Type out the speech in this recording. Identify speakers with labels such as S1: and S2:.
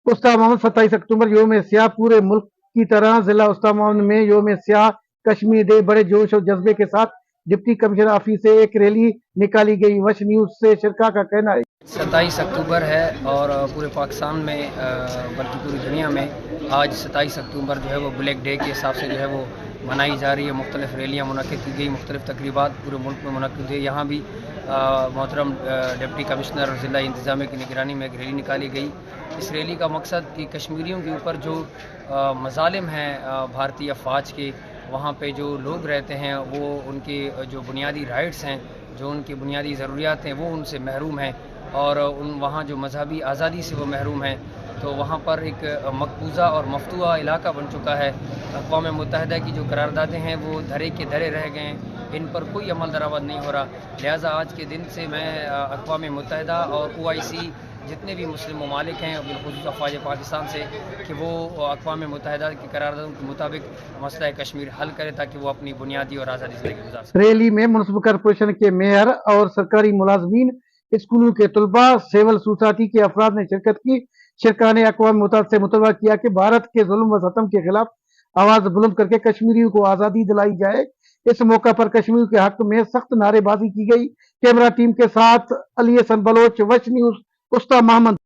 S1: उस्ताद मोहम्मद 27 अक्टूबर योम स्याह पूरे मुल्क की तरह जिला उस्ताद मोहम्मद में योम स्याह कश्मीर डे बड़े जोश और जज्बे के साथ डिप्टी कमिश्नर ऑफिस से एक रैली निकाली गई। वश न्यूज से शिरका का कहना है
S2: 27 अक्टूबर है और पूरे पाकिस्तान में बल्कि पूरी दुनिया में आज 27 अक्टूबर जो है वो ब्लैक डे के हिसाब से जो है वो मनाई जा रही है। मुख्तलिफ रैलियाँ मुनक़िद की गई, मुख्तलिफ तकरीबात पूरे मुल्क में मुनक़िद हुई। यहाँ भी मोहतरम डिप्टी कमिश्नर ज़िला इंतज़ामिया की निगरानी में एक रैली निकाली गई। इस रैली का मकसद कि कश्मीरियों के ऊपर जो मज़ालिम हैं भारतीय फ़ौज के, वहाँ पे जो लोग रहते हैं वो उनके जो बुनियादी राइट्स हैं, जो उनकी बुनियादी ज़रूरियात हैं वो उनसे महरूम हैं और वहाँ जो मजहबी आज़ादी से वो महरूम हैं। तो वहाँ पर एक मकबूजा और मफतूआ इलाका बन चुका है। अक़वाम मुत्तहिदा की जो करारदादें हैं वो धरे के धरे रह गए हैं, इन पर कोई अमल दरामद नहीं हो रहा। लिहाजा आज के दिन से मैं अक़वाम मुत्तहिदा और OIC जितने भी मुस्लिम ममालिक हैं बिलख़ुसूस अफ़वाज पाकिस्तान से कि वो अक़वाम मुत्तहिदा की करारदादों के मुताबिक मसला कश्मीर हल करे ताकि वो अपनी बुनियादी और आज़ादी ज़िंदगी गुजार सकें।
S1: रैली में म्युनिसिपल कॉरपोरेशन के मेयर और सरकारी मुलाजमीन, स्कूलों के तलबा, सिविल सोसाइटी के अफराद ने शिरकत की। शिरका ने अक़वाम मुत्तहिदा से मुतालबा किया कि भारत के जुल्म व सितम के खिलाफ आवाज बुलंद करके कश्मीरियों को आज़ादी दिलाई जाए। इस मौका पर कश्मीर के हक में सख्त नारेबाजी की गई। कैमरा टीम के साथ अली हसन बलोच, वश न्यूज, उस्ताद मोहम्मद।